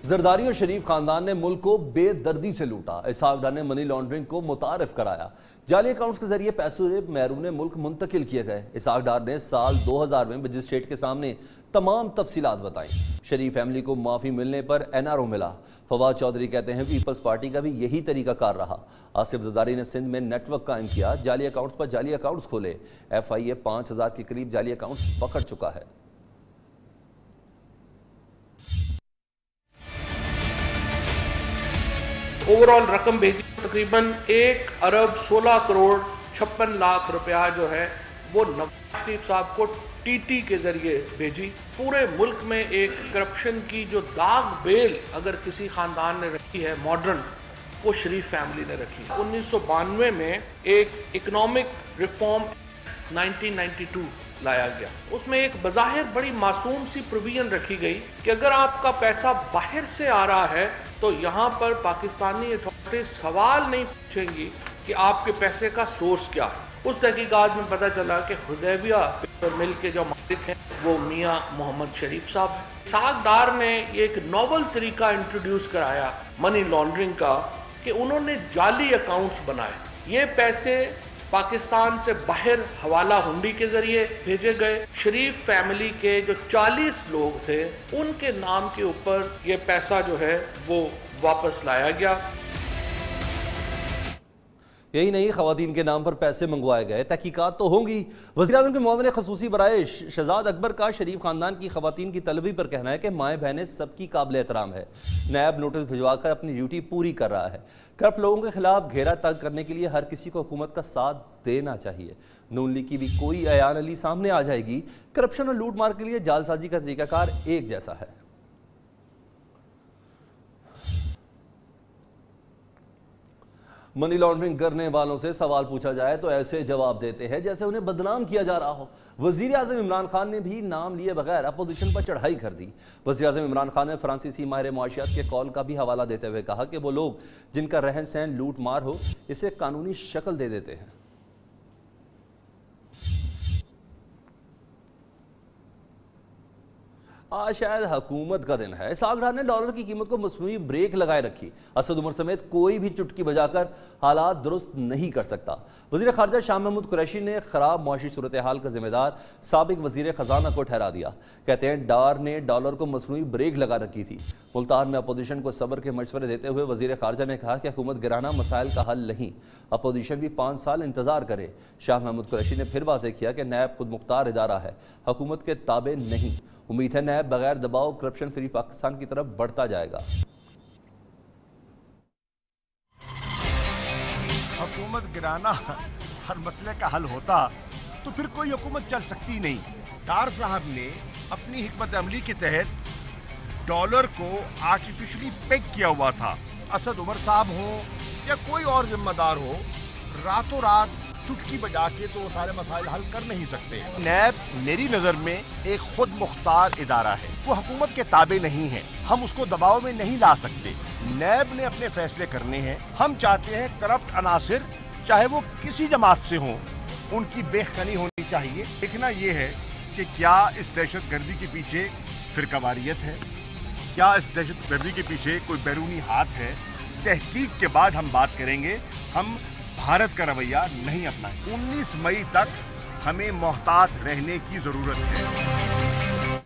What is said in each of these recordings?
जरदारी और शरीफ खानदान ने मुल्क को बेदर्दी से लूटा। इसहाक डार ने मनी लॉन्ड्रिंग को मुतारिफ कराया। जाली अकाउंट्स के जरिए पैसे मैरून मुल्क मुंतकिल किए गए। इसहाक डार ने साल 2000 में मजिस्ट्रेट के सामने तमाम तफसीलात बताई। शरीफ फैमिली को माफी मिलने पर NRO मिला। फवाद चौधरी कहते हैं पीपल्स पार्टी का भी यही तरीका कार रहा। आसिफ जरदारी ने सिंध में नेटवर्क कायम किया, जाली अकाउंट्स पर जाली अकाउंट्स खोले। FIA 5000 के करीब जाली अकाउंट्स पकड़ चुका है। ओवरऑल रकम भेजी तकरीबन 1 अरब 16 करोड़ 56 लाख रुपया जो है वो नवाज शरीफ साहब को TT के जरिए भेजी। पूरे मुल्क में एक करप्शन की जो दाग बेल अगर किसी खानदान ने रखी है मॉडर्न, वो शरीफ फैमिली ने रखी। 1992 में एक इकोनॉमिक रिफॉर्म 1992 लाया गया। उसमें एक बज़ाहिर बड़ी मासूम सी प्रोविजन रखी गई कि अगर आपका पैसा बाहर से आ रहा है तो यहाँ पर पाकिस्तानी अथॉरिटी सवाल नहीं पूछेंगी कि आपके पैसे का सोर्स क्या है। उस तहकीकात में पता चला कि हुदैबिया पेपर मिल के जो मालिक हैं वो मियाँ मोहम्मद शरीफ साहब हैं। इसहाक डार ने एक नॉवल तरीका इंट्रोड्यूस कराया मनी लॉन्ड्रिंग का कि उन्होंने जाली अकाउंट्स बनाए। ये पैसे पाकिस्तान से बाहर हवाला हुंडी के जरिए भेजे गए। शरीफ फैमिली के जो 40 लोग थे उनके नाम के ऊपर ये पैसा जो है वो वापस लाया गया। यही नहीं, खवातीन के नाम पर पैसे मंगवाए गए। तहकीकात तो होंगी। वज़ीर-ए-आज़म के मुआविन खसूसी बराए शहजाद अकबर का शरीफ खानदान की खवातीन की तलबी पर कहना है कि माएँ बहनें सबकी काबिल एहतराम है। नायब नोटिस भिजवाकर अपनी ड्यूटी पूरी कर रहा है। करप्ट लोगों के खिलाफ घेरा तंग करने के लिए हर किसी को हुकूमत का साथ देना चाहिए। नून लीग की भी कोई अयान अली सामने आ जाएगी। करप्शन और लूट मार के लिए जालसाजी का तरीकाकार एक जैसा है। मनी लॉन्ड्रिंग करने वालों से सवाल पूछा जाए तो ऐसे जवाब देते हैं जैसे उन्हें बदनाम किया जा रहा हो। वज़ीर-ए-आज़म इमरान खान ने भी नाम लिए बगैर अपोजिशन पर चढ़ाई कर दी। वज़ीर-ए-आज़म इमरान खान ने फ्रांसीसी माहिर मुआशियात के कॉल का भी हवाला देते हुए कहा कि वो लोग जिनका रहन सहन लूट मार हो इसे कानूनी शक्ल दे देते हैं। आज शायद हुकूमत का दिन है। इसहाक डार ने डॉलर की कीमत को मसनूई ब्रेक लगाए रखी। असद उमर समेत कोई भी चुटकी बजाकर हालात दुरुस्त नहीं कर सकता। वज़ीर ख़ारजा शाह महमूद कुरैशी ने खराब मुआशी सूरत हाल का जिम्मेदार साबिक वज़ीर ख़जाना को ठहरा दिया। कहते हैं डार ने डॉलर को मसनूई ब्रेक लगा रखी थी। मुल्तान में अपोजिशन को सब्र के मशवरे देते हुए वज़ीर ख़ारजा ने कहा कि हुकूमत गिराना मसाइल का हल नहीं, अपोजिशन भी 5 साल इंतजार करे। शाह महमूद कुरैशी ने फिर वाज़ेह किया कि नैब खुद मुख्तार इदारा है, हुकूमत के ताबे नहीं। उम्मीद है नैब बगैर दबाव करप्शन फ्री पाकिस्तान की तरफ बढ़ता जाएगा। हुकूमत गिराना हर मसले का हल होता तो फिर कोई हुकूमत चल सकती नहीं। डार साहब ने अपनी हिकमत अमली के तहत डॉलर को आर्टिफिशियली पेग किया हुआ था। असद उमर साहब हो या कोई और जिम्मेदार हो, रातों रात चुटकी बजा के तो सारे मसाइल हल कर नहीं सकते। नैब मेरी नजर में एक खुद मुख्तार इदारा है, वो हुकूमत के ताबे नहीं है। हम उसको दबाव में नहीं ला सकते। नैब ने अपने फैसले करने हैं। हम चाहते हैं करप्ट अनासिर चाहे वो किसी जमात से हों, उनकी बेखनी होनी चाहिए। देखना ये है कि क्या इस दहशत गर्दी के पीछे फिरकावारियत है, क्या इस दहशत गर्दी के पीछे कोई बैरूनी हाथ है। तहकीक के बाद हम बात करेंगे। हम भारत का रवैया नहीं अपनाएं। 19 मई तक हमें मोहतात रहने की जरूरत है।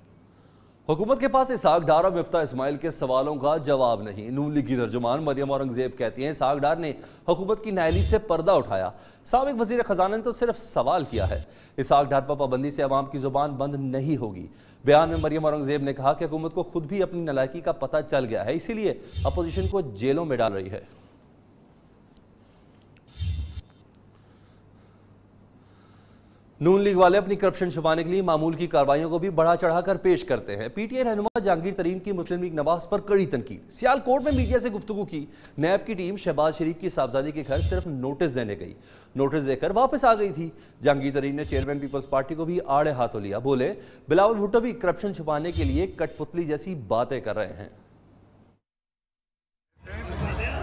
हुकूमत के पास इसहाक डार और मिफ्ता इस्माइल के सवालों का जवाब नहीं। नून लीग की तर्जुमान मरियम औरंगजेब कहती हैं इसहाक डार ने हुकूमत की नाअहली से पर्दा उठाया। साबिक वजीर खजाना ने तो सिर्फ सवाल किया है। इसहाक डार पर पाबंदी से अवाम की जुबान बंद नहीं होगी। बयान में मरियम औरंगजेब ने कहा कि हुकूमत को खुद भी अपनी नालायकी का पता चल गया है, इसीलिए अपोजिशन को जेलों में डाल रही है। नून लीग वाले अपनी करप्शन छुपाने के लिए मामूल की कार्रवाइयों को भी बढ़ा चढ़ाकर पेश करते हैं। PTI रहनुमा जहांगीर तरीन की मुस्लिम लीग नवाज पर कड़ी तनकीद। सियालकोट में मीडिया से गुफ्तगू की। नैब की टीम शहबाज शरीफ की साहबजादी के घर सिर्फ नोटिस देने गई, नोटिस देकर वापस आ गई थी। जहांगीर तरीन ने चेयरमैन पीपल्स पार्टी को भी आड़े हाथों लिया। बोले बिलावल भुट्टो भी करप्शन छुपाने के लिए कठपुतली जैसी बातें कर रहे हैं।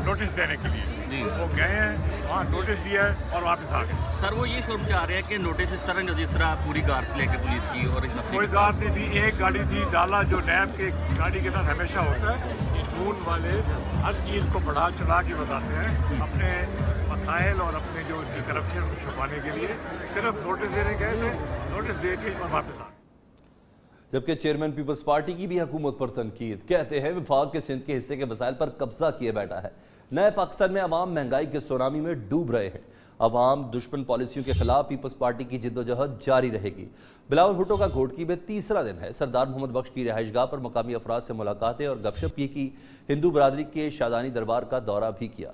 नोटिस देने के लिए जी। वो गए हैं, वहाँ नोटिस दिया है और वापस आ गए। सर वो ये शोर मचा रहे हैं कि नोटिस इस तरह जिस तरह पूरी कार लेके पुलिस की और कोई कार नहीं थी, एक गाड़ी थी, डाला जो नैब के गाड़ी के साथ हमेशा होता है। खून वाले हर चीज़ को बढ़ा चढ़ा के बताते हैं अपने मसाइल और अपने जो उनकी करप्शन को छुपाने के लिए। सिर्फ नोटिस देने गए थे, नोटिस दे के और वापस आ गए। जबकि चेयरमैन पीपल्स पार्टी की भी हुकूमत पर तनकीद, कहते हैं विफाक के सिंध के हिस्से के वसाइल पर कब्जा किए बैठा है। नए पाकिस्तान में अवाम महंगाई के सुनामी में डूब रहे हैं। अवाम दुश्मन पॉलिसियों के खिलाफ पीपल्स पार्टी की जिद्दोजहद जारी रहेगी। बिलावल भुट्टो का घोटकी में तीसरा दिन है। सरदार मोहम्मद बख्श की रिहाइशगाह पर मकामी अफराद से मुलाकातें और गपशप की। हिंदू बरादरी के शादानी दरबार का दौरा भी किया।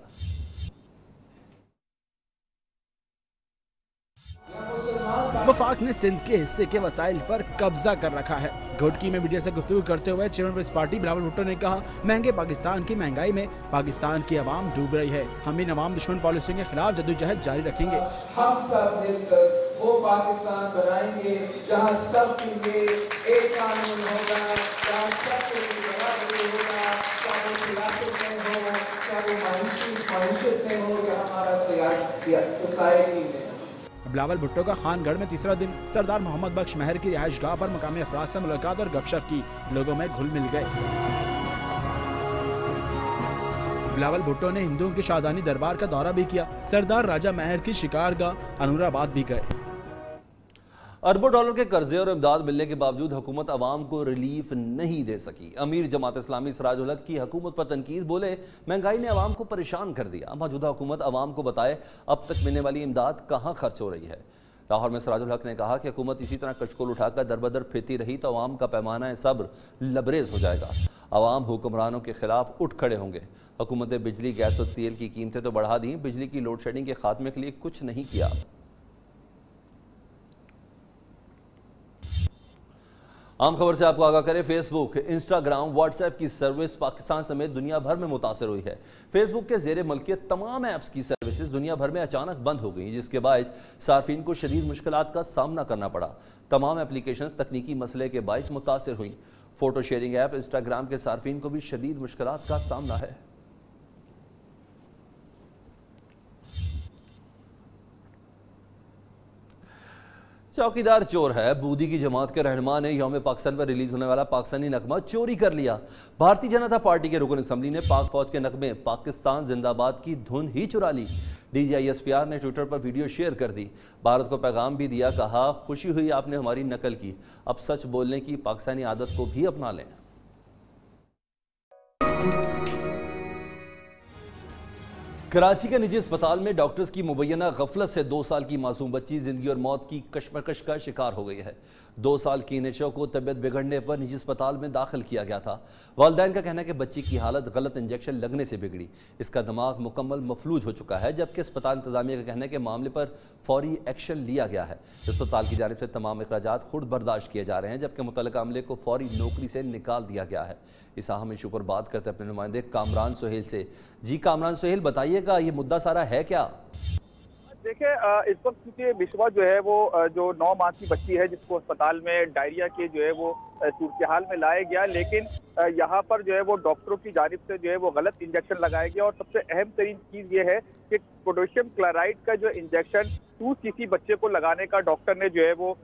वफाक ने सिंध के हिस्से के वसाइल पर कब्जा कर रखा है। घोटकी में मीडिया से गुफ्तगू करते हुए चेयरमैन पीपल्स पार्टी बिलावल भुट्टो ने कहा, महंगे पाकिस्तान की महंगाई में पाकिस्तान की आवाम डूब रही है। हम इन अवाम दुश्मन पॉलिसियों के खिलाफ जद्दोजहद जारी रखेंगे। हम सब मिलकर वो पाकिस्तान बनाएंगे जहाँ सबके लिए एक कानून होगा, जहाँ सबके लिए बराबरी होगा, चाहे वो सियासत में हो, चाहे वो मानसिक में हो, या हमारा सोसाइटी में। बिलावल भुट्टो का खानगढ़ में तीसरा दिन। सरदार मोहम्मद बख्श महर की रिहाइशगाह पर मकामी अफराद से मुलाकात और गपशप की। लोगों में घुल मिल गए। बिलावल भुट्टो ने हिंदुओं के शादानी दरबार का दौरा भी किया। सरदार राजा महर की शिकारगाह अनूराबाद भी गए। अरबों डॉलर के कर्जे और इमदाद मिलने के बावजूद हुकूमत अवाम को रिलीफ नहीं दे सकी। अमीर जमात इस्लामी सिराजुल हक की हुकूमत पर तनकीद, बोले महंगाई ने अवाम को परेशान कर दिया। मौजूदा हुकूमत अवाम को बताए अब तक मिलने वाली इमदाद कहाँ खर्च हो रही है। लाहौर में सिराजुल हक ने कहा कि हुकूमत इसी तरह कचकोल उठाकर दरबदर फिरती रही तो अवाम का पैमाना सब्र लबरेज हो जाएगा। अवाम हुक्मरानों के खिलाफ उठ खड़े होंगे। हुकूमत ने बिजली, गैस और तेल की कीमतें तो बढ़ा दी, बिजली की लोड शेडिंग के खात्मे के लिए कुछ नहीं किया। आम खबर से आपको आगाह करें, फेसबुक, इंस्टाग्राम, व्हाट्सएप की सर्विस पाकिस्तान समेत दुनिया भर में मुतासर हुई है। फेसबुक के जेर मलकियत तमाम ऐप्स की सर्विसेज दुनिया भर में अचानक बंद हो गई, जिसके बायस सार्फिन को शदीद मुश्किलात का सामना करना पड़ा। तमाम एप्लीकेशंस तकनीकी मसले के बायस मुतासर हुई। फोटो शेयरिंग ऐप इंस्टाग्राम के सार्फिन को भी शदीद मुश्किलात का सामना है। चौकीदार चोर है। बूदी की जमात के रहनुमा ने यौम पाकिस्तान पर रिलीज होने वाला पाकिस्तानी नगमा चोरी कर लिया। भारतीय जनता पार्टी के रुकन असम्बली ने पाक फौज के नगमे पाकिस्तान जिंदाबाद की धुन ही चुरा ली। DGISPR ने ट्विटर पर वीडियो शेयर कर दी। भारत को पैगाम भी दिया, कहा खुशी हुई आपने हमारी नकल की, अब सच बोलने की पाकिस्तानी आदत को भी अपना लें। कराची के निजी अस्पताल में डॉक्टर्स की मुबैना गफलत से 2 साल की मासूम बच्ची जिंदगी और मौत की कशमकश का शिकार हो गई है। 2 साल की नेशो को तबीयत बिगड़ने पर निजी अस्पताल में दाखिल किया गया था। वालिदैन का कहना है कि बच्ची की हालत गलत इंजेक्शन लगने से बिगड़ी, इसका दिमाग मुकम्मल मफलूज हो चुका है, जबकि अस्पताल इंतजामिया का कहना है कि मामले पर फौरी एक्शन लिया गया है। अस्पताल की जानिब से तमाम अखराजात खुद बर्दाश्त किए जा रहे हैं, जबकि मुतल्लिका अमले को फौरी नौकरी से निकाल दिया गया है। इस अहम इशू पर बात करते अपने नुमाइंदे कामरान सुहेल से। जी कामरान सुहेल, बताइएगा ये मुद्दा सारा है क्या? देखिए, इस वक्त क्योंकि बिश्वा जो है वो जो 9 माह की बच्ची है जिसको अस्पताल में डायरिया के जो है वो सूरत हाल में लाया गया, लेकिन यहाँ पर जो है वो डॉक्टरों की जानिब से जो है वो गलत इंजेक्शन लगाया गया। और सबसे अहम तरीन चीज़ ये है कि पोटेशियम क्लोराइड का जो इंजेक्शन 2 cc बच्चे को लगाने का डॉक्टर ने जो है वो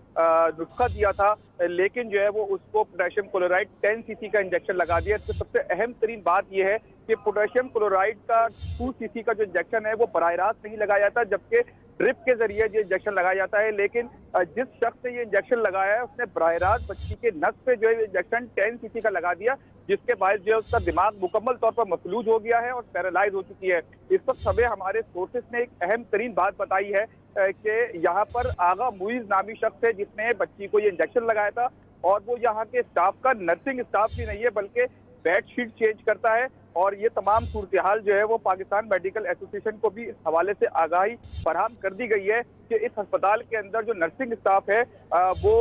नुस्खा दिया था, लेकिन जो है वो उसको पोटेशियम क्लोराइड 10 cc का इंजेक्शन लगा दिया। तो सबसे अहम तरीन बात यह है कि पोटेशियम क्लोराइड का 2 cc का जो इंजेक्शन है वो बराह रास्त नहीं लगाया जाता, जबकि ड्रिप के जरिए ये इंजेक्शन लगाया जाता है। लेकिन जिस शख्स ने ये इंजेक्शन लगाया है उसने बराह रास्त बच्ची के नस पे जो है इंजेक्शन 10 cc का लगा दिया, जिसके बाद जो है उसका दिमाग मुकम्मल तौर पर मफलूज हो गया है और पैरालाइज हो चुकी है। इस वक्त हमें हमारे सोर्सेस ने एक अहम तरीन बात बताई है कि यहाँ पर आगा मुइज नामी शख्स है जिसने बच्ची को ये इंजेक्शन लगाया था, और वो यहाँ के स्टाफ का नर्सिंग स्टाफ भी नहीं है बल्कि बेड शीट चेंज करता है। और ये तमाम सूरत हाल जो है वो पाकिस्तान मेडिकल एसोसिएशन को भी इस हवाले से आगाही फराहम कर दी गई है कि इस अस्पताल के अंदर जो नर्सिंग स्टाफ है वो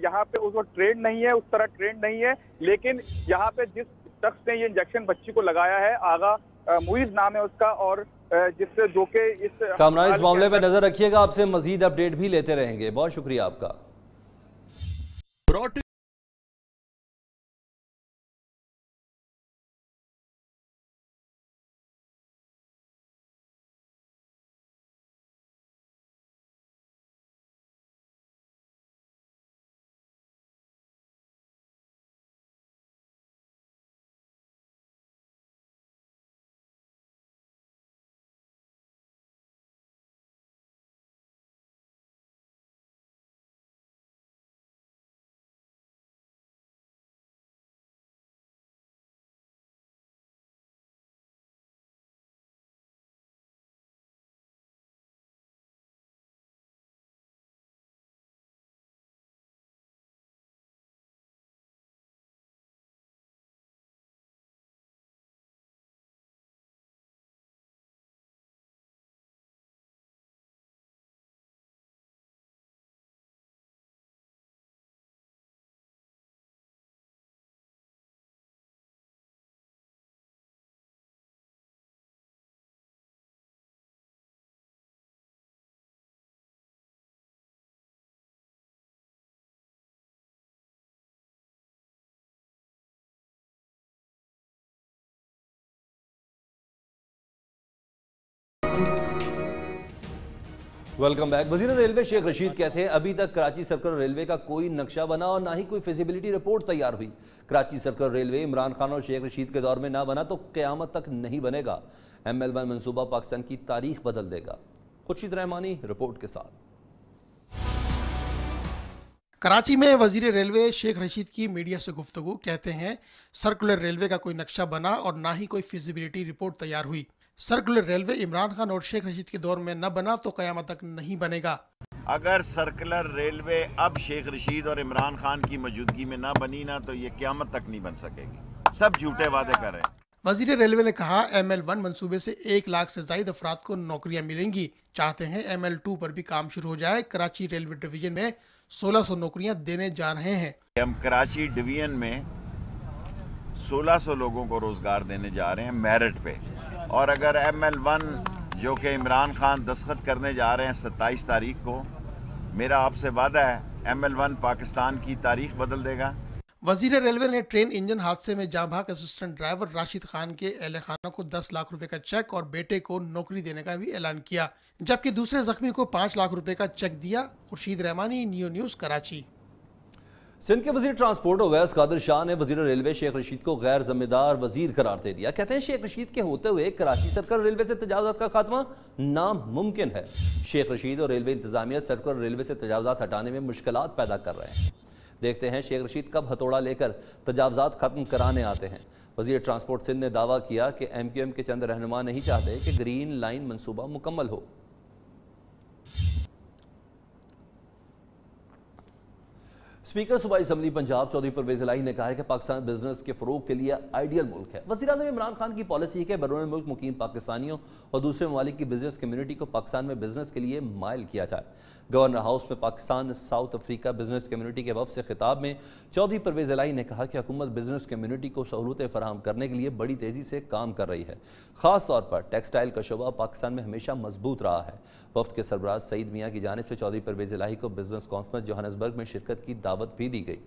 यहाँ पे उसको ट्रेंड नहीं है, उस तरह ट्रेंड नहीं है। लेकिन यहाँ पे जिस शख्स ने ये इंजेक्शन बच्ची को लगाया है, आगा मुइज नाम है उसका, और जिससे जो के इस कामरान इस मामले पे नजर रखिएगा, आपसे मजीद अपडेट भी लेते रहेंगे। बहुत शुक्रिया आपका। Welcome back. वजीर रेलवे शेख रशीद कहते हैं अभी तक कराची सर्कल रेलवे का कोई नक्शा बना और ना ही कोई फिजिबिलिटी रिपोर्ट तैयार हुई। कराची सर्कल रेलवे इमरान खान और शेख रशीद के दौर में ना बना तो क़यामत तक नहीं बनेगा। ML1 मंसूबा पाकिस्तान की तारीख बदल देगा। खुर्शीद रहमानी रिपोर्ट के साथ। कराची में वजीर रेलवे शेख रशीद की मीडिया से गुफ्तगू। कहते हैं सर्कुलर रेलवे का कोई नक्शा बना और ना ही कोई फिजिबिलिटी रिपोर्ट तैयार हुई। सर्कुलर रेलवे इमरान खान और शेख रशीद के दौर में न बना तो क़यामत तक नहीं बनेगा। अगर सर्कुलर रेलवे अब शेख रशीद और इमरान खान की मौजूदगी में ना बनी ना तो ये क़यामत तक नहीं बन सकेगी। सब झूठे वादे कर रहे हैं। वजीर रेलवे ने कहा ML1 मंसूबे से 1 लाख से ज्यादा अफराद को नौकरियां मिलेंगी। चाहते हैं ML2 पर भी काम शुरू हो जाए। कराची रेलवे डिवीजन में 1600 नौकरियां देने जा रहे हैं। हम कराची डिवीजन में 1600 लोगों को रोजगार देने जा रहे हैं मेरिट पे। और अगर ML1 जो कि इमरान खान दस्तखत करने जा रहे हैं 27 तारीख को, मेरा आपसे वादा है ML1 पाकिस्तान की तारीख बदल देगा। वजीर रेलवे ने ट्रेन इंजन हादसे में जाँ भाग असिस्टेंट ड्राइवर राशिद खान के अहले खाना को 10 लाख रुपए का चेक और बेटे को नौकरी देने का भी ऐलान किया, जबकि दूसरे जख्मी को 5 लाख रुपए का चेक दिया। Khurshid Rehmani, new news, Karachi. सिंध के वजीर ट्रांसपोर्ट अवैस कादिर शाह ने वजीर रेलवे शेख रशीद को गैर जिम्मेदार वजीर करार दे दिया। कहते हैं शेख रशीद के होते हुए कराची सर्कल रेलवे से तजावजात का खात्मा नामुमकिन है। शेख रशीद और रेलवे इंतजामिया सर्कल रेलवे से तजावजात हटाने में मुश्किलात पैदा कर रहे हैं। देखते हैं शेख रशीद कब हथौड़ा लेकर तजावजात खत्म कराने आते हैं। वजीर ट्रांसपोर्ट सिंध ने दावा किया कि MQM के चंद रहनुमा नहीं चाहते कि ग्रीन लाइन मंसूबा मुकम्मल हो। स्पीकर सूबाई असम्बली पंजाब चौधरी परवेज इलाही ने कहा है कि पाकिस्तान बिजनेस के फरोग के लिए आइडियल मुल्क है। वज़ीर आज़म इमरान खान की पॉलिसी है कि बैरून मुल्क मुकीम पाकिस्तानियों और दूसरे ममालिक की बिजनेस कम्युनिटी को पाकिस्तान में बिजनेस के लिए माइल किया जाए। गवर्नर हाउस में Pakistan south Africa business community के वफ़द से खिताब में चौधरी परवेज इलाही ने कहा कि हुकूमत बिजनेस कम्युनिटी को सहूलतें फराहम करने के लिए बड़ी तेज़ी से काम कर रही है। ख़ास तौर पर टेक्सटाइल का शोबा पाकिस्तान में हमेशा मजबूत रहा है। वफ़द के सरबराह सईद मियाँ की जानिब से चौधरी परवेज इलाही को बिजनेस कॉन्फ्रेंस जोहान्सबर्ग में शिरकत की दावत भी दी गई।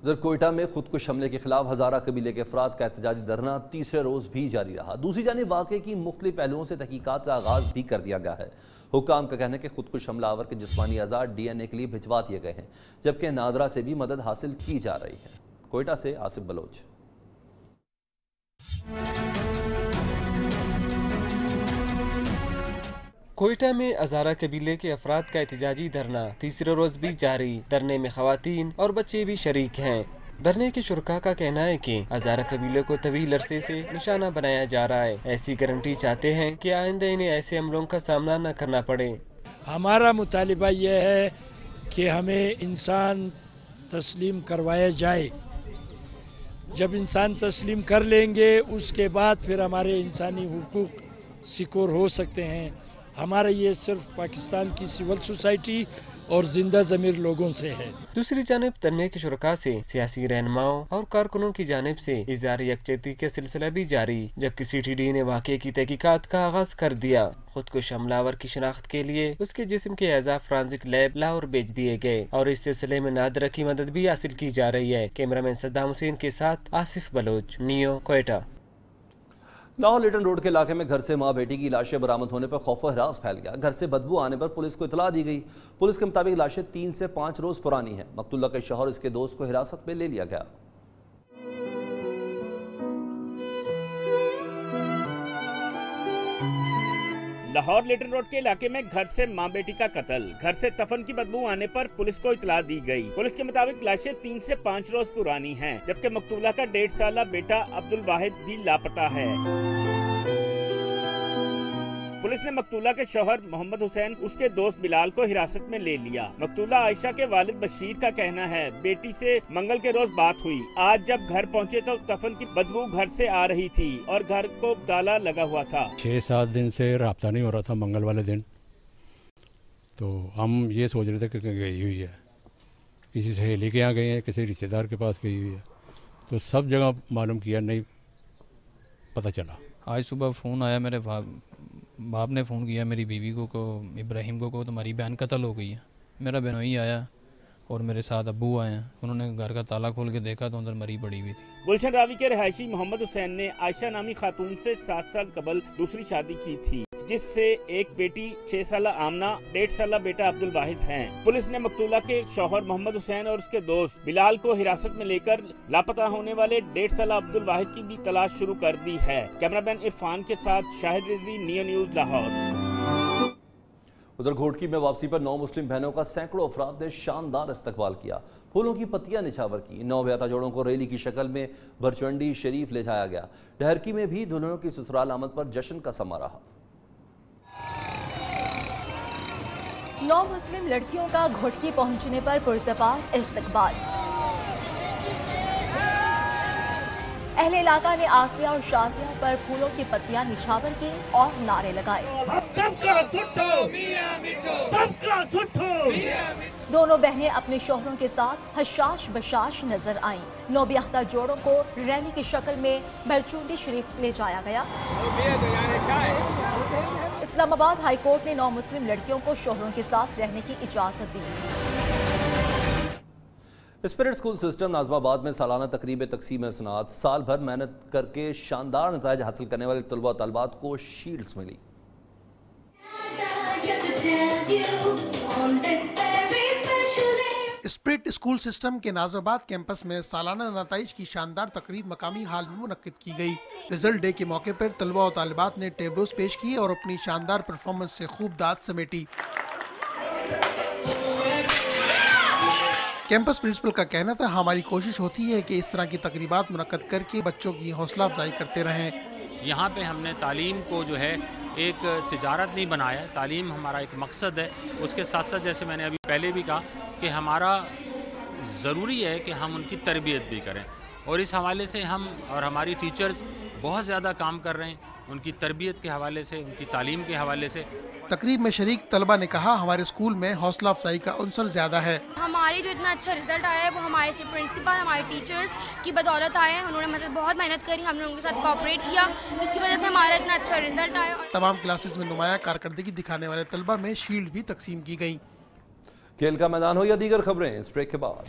उधर कोयटा में खुदकुश हमले के खिलाफ हजारा कबीले के अफराद का एहतजाजी धरना तीसरे रोज भी जारी रहा। दूसरी जानिब वाक़े की मुख्तलिफ पहलुओं से तहकीकात का आगाज भी कर दिया गया है। हुकाम का कहना है कि खुदकुश हमलावर के जिस्मानी अज़ा DNA के लिए भिजवा दिए गए हैं, जबकि नादरा से भी मदद हासिल की जा रही है। कोयटा से आसिफ बलोच। कोयटा में हजारा कबीले के अफराद का एहतजाजी धरना तीसरे रोज भी जारी। धरने में खवातीन और बच्चे भी शरीक हैं। धरने के शुरका का कहना है कि हजारा कबीले को तवील अरसे से निशाना बनाया जा रहा है। ऐसी गारंटी चाहते हैं कि आइंदा इन्हें ऐसे हमलों का सामना न करना पड़े। हमारा मुतालिबा यह है कि हमें इंसान तस्लीम करवाया जाए। जब इंसान तस्लीम कर लेंगे उसके बाद फिर हमारे इंसानी हुकूक सिक्योर हो सकते हैं। हमारा ये सिर्फ पाकिस्तान की सिविल सोसाइटी और जिंदा ज़मीर लोगों से है। दूसरी जानिब धरने के शुरका से सियासी रहनुमाओं और कारकुनों की जानिब से इज़हार यकजहती का सिलसिला भी जारी, जबकि CTD ने वाक़े की तहकीकात का आगाज कर दिया। खुदकुश हमलावर की शनाख्त के लिए उसके जिस्म के अज़ा फ्रांसिक लैब लाहौर भेज दिए गए और इस सिलसिले में नादरा की मदद भी हासिल की जा रही है। कैमरामैन सद्दाम हुसैन के साथ आसिफ बलोच, नियो, कोयटा। लाहौर लिटन रोड के इलाके में घर से मां बेटी की लाशें बरामद होने पर खौफ व हिरास फैल गया। घर से बदबू आने पर पुलिस को इतला दी गई। पुलिस के मुताबिक लाशें 3 से 5 रोज पुरानी हैं। मकतूला के शौहर और इसके दोस्त को हिरासत में ले लिया गया। लाहौर लिटन रोड के इलाके में घर से मां बेटी का कत्ल। घर से तफन की बदबू आने पर पुलिस को इतला दी गई। पुलिस के मुताबिक लाशें 3 से 5 रोज पुरानी हैं, जबकि मकतूला का 1.5 साला बेटा अब्दुल वाहिद भी लापता है। पुलिस ने मकतूला के शौहर मोहम्मद हुसैन, उसके दोस्त बिलाल को हिरासत में ले लिया। मकतूला आयशा के वालिद बशीर का कहना है बेटी से मंगल के रोज बात हुई। आज जब घर पहुंचे तो दफन की बदबू घर से आ रही थी और घर को ताला लगा हुआ था। 6-7 दिन से राब्ता नहीं हो रहा था। मंगल वाले दिन तो हम ये सोच रहे थे कि गई हुई है, किसी सहेली के यहाँ गई है, किसी रिश्तेदार के पास गई हुई है। तो सब जगह मालूम किया, नहीं पता चला। आज सुबह फ़ोन आया, मेरे बाप ने फ़ोन किया मेरी बीवी को इब्राहिम को तुम्हारी बहन कत्ल हो गई है। मेरा बहनोई आया और मेरे साथ अब्बू आए हैं। उन्होंने घर का ताला खोल के देखा तो अंदर मरी पड़ी हुई थी। गुलशन रावी के रहायशी मोहम्मद हुसैन ने आयशा नामी खातून से 7 साल कबल दूसरी शादी की थी, जिससे एक बेटी 6 साल आमना, 1.5 साल बेटा अब्दुल वाहिद हैं। पुलिस ने मकतूला के शौहर मोहम्मद हुसैन और उसके दोस्त बिलाल को हिरासत में लेकर लापता होने वाले 1.5 साल अब्दुल वाहिद की भी तलाश शुरू कर दी है। कैमरामैन इरफान के साथ शाहिद रिजवी, नियो न्यूज लाहौर। उधर घोटकी में वापसी पर 9 मुस्लिम बहनों का सैकड़ों अफराद ने शानदार इस्तकबाल किया, फूलों की पत्तियां निछावर की। 9 ब्याता जोड़ों को रैली की शक्ल में भरचंडी शरीफ ले जाया गया। डहरकी में भी दुल्हनों की ससुराल आमद पर जश्न का समा रहा। 9 मुस्लिम लड़कियों का घोटकी पहुंचने पर पुरतपार इस्तकबाल। अहले इलाका ने आसिया और शाजिया पर फूलों की पत्तियां निछावर की और नारे लगाए। दोनों बहनें अपने शौहरों के साथ हशाश बशाश नजर आईं। 9 ब्याहता जोड़ों को रैली की शक्ल में भरचुंडी शरीफ ले जाया गया। इस्लामाबाद हाई कोर्ट ने 9 मुस्लिम लड़कियों को शौहरों के साथ रहने की इजाजत दी। स्पिरिट स्कूल सिस्टम नाज़िमाबाद में सालाना तकरीब तकसीम असनाद। साल भर मेहनत करके शानदार नताइज हासिल करने वाले तलबा तलबात को शील्ड्स मिली। स्पिरिट स्कूल सिस्टम के नाज़िमाबाद कैंपस में सालाना नताइज की शानदार तकरीब मकामी हाल में मुनक्किद की गई। रिजल्ट डे के मौके पर तलबा और तालिबात ने टेबलोस पेश किए और अपनी शानदार परफॉर्मेंस से खूब दाद समेटी। कैंपस प्रिंसिपल का कहना था, हमारी कोशिश होती है कि इस तरह की तकरीबात मुनक्कद करके बच्चों की हौसला अफजाई करते रहें। यहाँ पे हमने तालीम को जो है एक तिजारत नहीं बनाया, तालीम हमारा एक मकसद है। उसके साथ साथ जैसे मैंने अभी पहले भी कहा कि हमारा ज़रूरी है कि हम उनकी तरबियत भी करें, और इस हवाले से हम और हमारी टीचर्स बहुत ज़्यादा काम कर रहे हैं उनकी तरबियत के हवाले से, उनकी तालीम के हवाले से। तकरीब में शरीक तलबा ने कहा, हमारे स्कूल में हौसला अफजाई का अंसर ज़्यादा है। हमारे जो इतना अच्छा रिजल्ट आया है वो हमारे से प्रिंसिपल, हमारे टीचर्स की बदौलत आया है। उन्होंने मतलब बहुत मेहनत करी, हमने उनके साथ कोऑपरेट किया, जिसकी वजह से हमारा इतना अच्छा रिजल्ट आया। तमाम क्लासेस में नुमाया कारकर्दगी दिखाने वाले तलबा में शील्ड भी तकसीम की गई। खेल का मैदान हो या दीगर खबरें, इस ब्रेक के बाद।